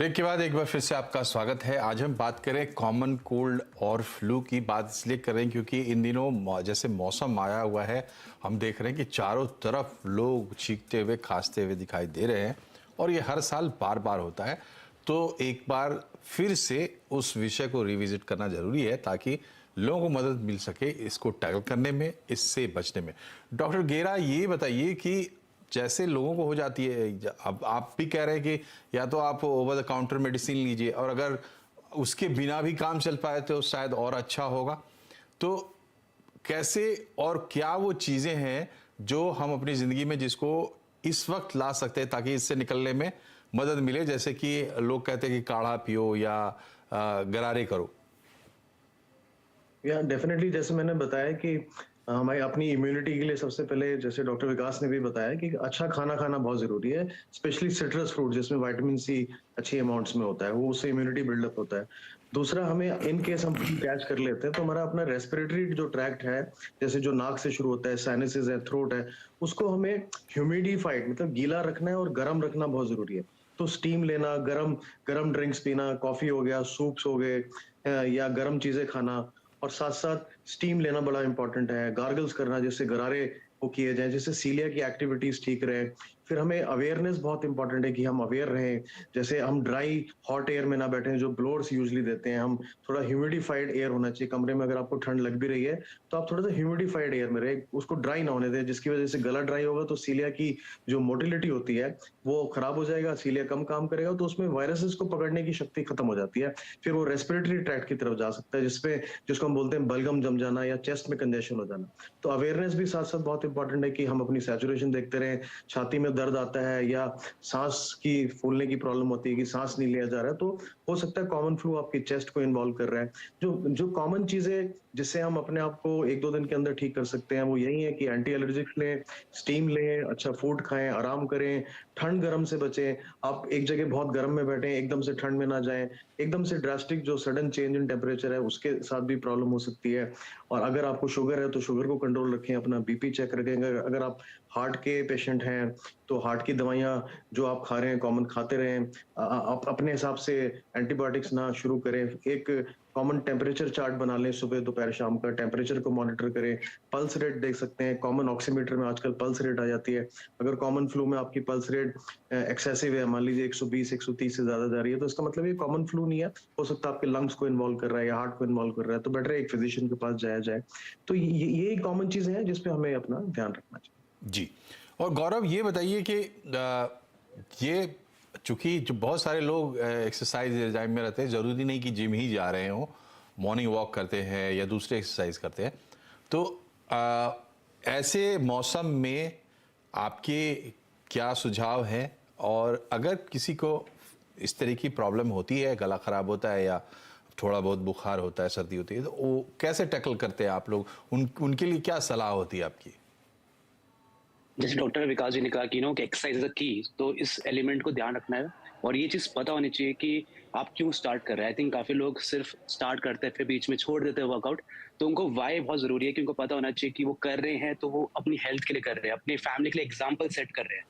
Break के बाद एक बार फिर से आपका स्वागत है। आज हम बात करें कॉमन कोल्ड और फ्लू की। बात इसलिए कर रहे हैं क्योंकि इन दिनों जैसे मौसम आया हुआ है, हम देख रहे हैं कि चारों तरफ लोग छींकते हुए खांसते हुए दिखाई दे रहे हैं और ये हर साल बार बार होता है। तो एक बार फिर से उस विषय को रिविजिट करना जरूरी है ताकि लोगों को मदद मिल सके इसको टैकल करने में, इससे बचने में। डॉक्टर गेरा, ये बताइए कि जैसे लोगों को हो जाती है, अब आप भी कह रहे हैं कि या तो आप ओवर द काउंटर मेडिसिन लीजिए और अगर उसके बिना भी काम चल पाए तो शायद और अच्छा होगा। तो कैसे और क्या वो चीजें हैं जो हम अपनी जिंदगी में जिसको इस वक्त ला सकते हैं ताकि इससे निकलने में मदद मिले? जैसे कि लोग कहते हैं कि काढ़ा पियो या गरारे करो। या डेफिनेटली, जैसे मैंने बताया कि हमारी अपनी इम्यूनिटी के लिए सबसे पहले, जैसे डॉक्टर विकास ने भी बताया, कि अच्छा खाना खाना बहुत जरूरी है। स्पेशली सिट्रस फ्रूट जिसमें विटामिन सी अच्छी अमाउंट्स में होता है, वो उससे इम्यूनिटी बिल्डअप होता है। दूसरा, हमें इन केस हम कैच कर लेते हैं तो हमारा अपना रेस्पिरेटरी जो ट्रैक्ट है, जैसे जो नाक से शुरू होता है, साइनसेस है, थ्रोट है, उसको हमें ह्यूमिडिफाइड मतलब गीला रखना है और गर्म रखना बहुत जरूरी है। तो स्टीम लेना, गरम गरम ड्रिंक्स पीना, कॉफी हो गया, सूप्स हो गए, या गरम चीजें खाना, और साथ साथ स्टीम लेना बड़ा इंपॉर्टेंट है। गार्गल्स करना, जिससे गरारे वो किए जाएं, जिससे सीलिया की एक्टिविटीज ठीक रहे। फिर हमें अवेयरनेस बहुत इंपॉर्टेंट है कि हम अवेयर रहें, जैसे हम ड्राई हॉट एयर में ना बैठें जो ब्लोअर्स यूजली देते हैं। हम थोड़ा ह्यूमिडिफाइड एयर होना चाहिए कमरे में। अगर आपको ठंड लग भी रही है तो आप थोड़ा सा ह्यूमिडिफाइड एयर में रहे, उसको ड्राई ना होने दें, जिसकी वजह से गला ड्राई होगा तो सीलिया की जो मोटिलिटी होती है वो खराब हो जाएगा, सीलिया कम काम करेगा, तो उसमें वायरसेस को पकड़ने की शक्ति खत्म हो जाती है। फिर वो रेस्पिरेटरी ट्रैक्ट की तरफ जा सकता है, जिसको हम बोलते हैं बलगम जम जाना या चेस्ट में कंजेशन हो जाना। तो अवेयरनेस भी साथ साथ बहुत इंपॉर्टेंट है कि हम अपनी सैचुरेशन देखते रहें। छाती में दर्द आता है या सांस की फूलने की प्रॉब्लम होती है कि सांस नहीं लिया जा रहा है, तो हो सकता है कॉमन फ्लू आपकी चेस्ट को इन्वॉल्व कर रहा है। जो जो कॉमन चीजें जिससे हम अपने आप को 1-2 दिन के अंदर ठीक कर सकते हैं, वो यही है कि एंटी एलर्जिक लें, स्टीम लें, अच्छा फूड खाएं, आराम करें, ठंड गर्म से बचें। आप एक जगह बहुत गर्म में बैठे, एकदम से ठंड में ना जाएं। एकदम से ड्रास्टिक जो सडन चेंज इन टेम्परेचर है उसके साथ भी प्रॉब्लम हो सकती है। और अगर आपको शुगर है तो शुगर को कंट्रोल रखें, अपना बीपी चेक रखें। अगर आप हार्ट के पेशेंट हैं तो हार्ट की दवाइयां जो आप खा रहे हैं कॉमन खाते रहें। आप अपने हिसाब से एंटीबायोटिक्स ना शुरू करें। एक कॉमन टेम्परेचर चार्ट बना लें, सुबह दोपहर शाम का टेम्परेचर को मॉनिटर करें। पल्स रेट देख सकते हैं, कॉमन ऑक्सीमीटर में आजकल पल्स रेट आ जाती है। अगर कॉमन फ्लू में आपकी पल्स रेट एक्सेसिव है, मान लीजिए 120 130 से ज्यादा जा रही है, तो इसका मतलब ये कॉमन फ्लू नहीं है, हो सकता है आपके लंग्स को इन्वॉल्व कर रहा है या हार्ट को इन्वॉल्व कर रहा है। तो बेटर है एक फिजिशियन के पास जाया जाए। तो ये कॉमन चीजें हैं जिसपे हमें अपना ध्यान रखना चाहिए। जी। और गौरव, ये बताइए कि ये चूंकि जो बहुत सारे लोग एक्सरसाइज रिजाइम में रहते हैं, जरूरी नहीं कि जिम ही जा रहे हों, मॉर्निंग वॉक करते हैं या दूसरे एक्सरसाइज करते हैं, तो ऐसे मौसम में आपके क्या सुझाव हैं? और अगर किसी को इस तरह की प्रॉब्लम होती है, गला खराब होता है या थोड़ा बहुत बुखार होता है, सर्दी होती है, तो वो कैसे टैकल करते हैं आप लोग? उनके लिए क्या सलाह होती है आपकी? जैसे डॉक्टर विकास जी ने कहा कि कि एक्सरसाइज इज अ की, तो इस एलिमेंट को ध्यान रखना है और ये चीज पता होनी चाहिए कि आप क्यों स्टार्ट कर रहे हैं। आई थिंक काफी लोग सिर्फ स्टार्ट करते हैं फिर बीच में छोड़ देते हैं वर्कआउट। तो उनको वाई बहुत जरूरी है कि उनको पता होना चाहिए कि वो कर रहे हैं तो वो अपनी हेल्थ के लिए कर रहे हैं, अपनी फैमिली के लिए एग्जाम्पल सेट कर रहे हैं।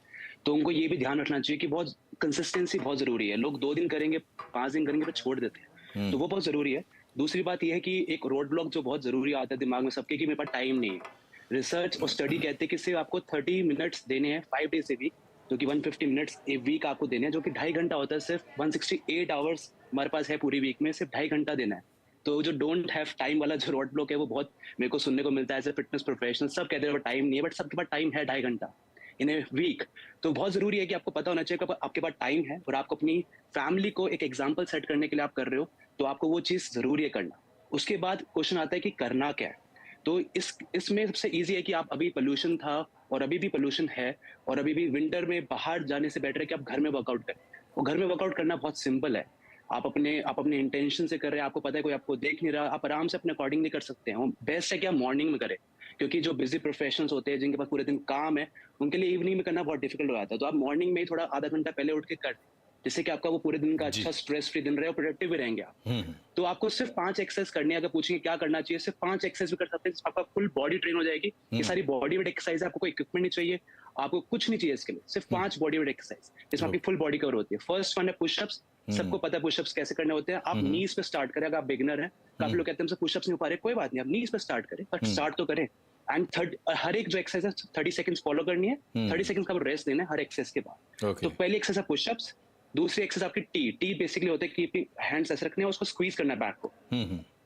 तो उनको ये भी ध्यान रखना चाहिए कि बहुत कंसिस्टेंसी बहुत जरूरी है। लोग 2 दिन करेंगे, 5 दिन करेंगे, फिर छोड़ देते हैं, तो वो बहुत जरूरी है। दूसरी बात यह है कि एक रोड ब्लॉक जो बहुत जरूरी आता है दिमाग में सबके, कि मेरे पास टाइम नहीं है। रिसर्च और स्टडी कहते हैं कि सिर्फ आपको 30 मिनट्स देने हैं 5 डेज ए वीक, जो कि 150 मिनट्स ए वीक आपको देने हैं, जो कि 2.5 घंटा होता है। सिर्फ 168 आवर्स हमारे पास है पूरी वीक में, सिर्फ 2.5 घंटा देना है। तो जो डोंट हैव टाइम वाला जो रोड ब्लॉक है वो बहुत मेरे को सुनने को मिलता है। एज ए फिटनेस प्रोफेशनल सब कहते हैं टाइम नहीं है, बट सबके पास टाइम है 2.5 घंटा इन ए वीक। तो बहुत जरूरी है कि आपको पता होना चाहिए कि आपके पास टाइम है और आपको अपनी फैमिली को एक एग्जाम्पल सेट करने के लिए आप कर रहे हो, तो आपको वो चीज जरूरी है करना। उसके बाद क्वेश्चन आता है कि करना क्या है। तो इसमें सबसे इजी है कि आप, अभी पोल्यूशन था और अभी भी पोल्यूशन है और अभी भी विंटर में बाहर जाने से बेटर है कि आप घर में वर्कआउट करें। और घर में वर्कआउट करना बहुत सिंपल है। आप अपने इंटेंशन से कर रहे हैं, आपको पता है कोई आपको देख नहीं रहा, आप आराम से अपने अकॉर्डिंग नहीं कर सकते हैं। बेस्ट है कि आप मॉर्निंग में करें, क्योंकि जो बिजी प्रोफेशनल्स होते हैं जिनके पास पूरे दिन काम है, उनके लिए इवनिंग में करना बहुत डिफिकल्ट हो जाता है। तो आप मॉर्निंग में ही थोड़ा आधा घंटा पहले उठ के कर, जिससे कि आपका वो पूरे दिन का जी। अच्छा स्ट्रेस फ्री दिन रहे और प्रोडक्टिव भी रहेंगे आप। तो आपको सिर्फ 5 एक्सरसाइज करनी है। अगर पूछेंगे क्या करना चाहिए, सिर्फ 5 एक्सरसाइज भी कर सकते हैं, आपका फुल बॉडी ट्रेन हो जाएगी। ये सारी बॉडी वेट एक्सरसाइज है, आपको कोई इक्विपमेंट नहीं चाहिए, आपको कुछ नहीं चाहिए इसके लिए, सिर्फ 5 बॉडी वेट एक्सरसाइज जिसमें आपकी फुल बॉडी कवर होती है। फर्स्ट वन है पुशअप्स, सबको पता है पुशअप्स कैसे करने होते हैं। आप नीज पे स्टार्ट करें, अगर आप बिगिनर हैं। काफी लोग कहते हैं हमसे पुशअप्स नहीं हो पा रहे, कोई बात नहीं, आप नीज पे स्टार्ट करें, बट स्टार्ट तो करें। एंड हर एक जो एक्सरसाइज है 30 सेकंड्स फॉलो करनी है, 30 सेकंड्स का रेस्ट देना है हर एक्सरसाइज के बाद। Okay. तो पहली एक्सरसाइज है पुशअप्स, दूसरी एक्सरसाइज आपकी टी बेसिकली होता है कि हैंड्स ऐसे रखने हैं, उसको स्क्वीज करना है बैक को।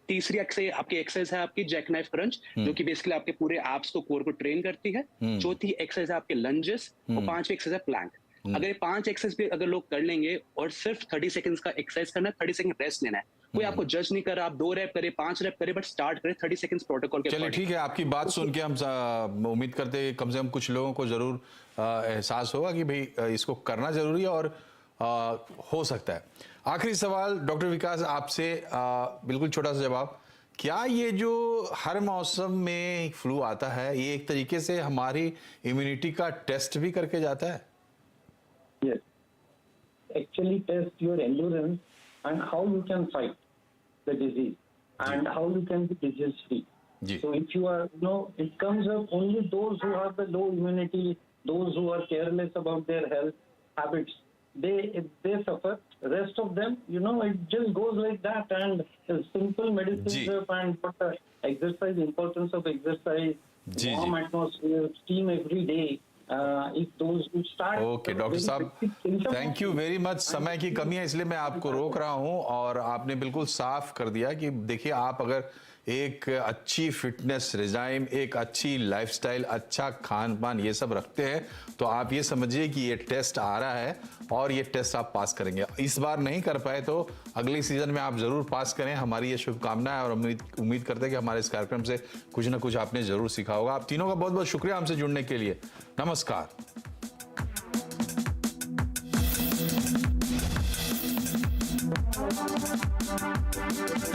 तीसरी एक्सरसाइज आपकी है आपकी जैक नाइफ क्रंच, जो कि बेसिकली आपके पूरे एब्स को, कोर को ट्रेन करती है। चौथी एक्सरसाइज है आपके लंजेस, और पांचवी एक्सरसाइज है प्लैंक। अगर ये 5 एक्सरसाइज भी अगर लोग कर लेंगे और सिर्फ 30 सेकंड्स का एक्सरसाइज करना है, 30 सेकंड रेस्ट लेना है, कोई आपको जज नहीं कर रहा, आप 2 रैप करें, 5 रैप करें, बट स्टार्ट करें 30 सेकंड्स प्रोटोकॉल के चलिए अकॉर्डिंग। ठीक है, आपकी बात सुन के हम उम्मीद करते हैं कम से कम कुछ लोगों को जरूर एहसास होगा कि भाई इसको करना जरूरी है और हो सकता है। आखिरी सवाल डॉक्टर विकास आपसे, बिल्कुल छोटा सा जवाब, क्या ये जो हर मौसम में फ्लू आता है, ये एक तरीके से हमारी इम्यूनिटी का टेस्ट भी करके जाता है? Yes. Actually test your endurance and how you can fight the disease and how you can be disease free. जी. So if you are, it comes up only those who have the low immunity, those who are careless about their health habits, they suffer. Rest of them, it just goes like that, and simple medicines and exercise, importance of exercise, warm atmosphere, steam every day. If those who start. Okay doctor साहब, thank you very much. समय की कमी है इसलिए मैं आपको रोक रहा हूं, और आपने बिल्कुल साफ कर दिया कि देखिए, आप अगर एक अच्छी फिटनेस रिजाइम, एक अच्छी लाइफस्टाइल, अच्छा खान पान, ये सब रखते हैं, तो आप ये समझिए कि ये टेस्ट आ रहा है और ये टेस्ट आप पास करेंगे। इस बार नहीं कर पाए तो अगले सीजन में आप जरूर पास करें, हमारी ये शुभकामना है, और उम्मीद करते हैं कि हमारे इस कार्यक्रम से कुछ ना कुछ आपने जरूर सीखा होगा। आप तीनों का बहुत बहुत शुक्रिया हमसे जुड़ने के लिए। नमस्कार।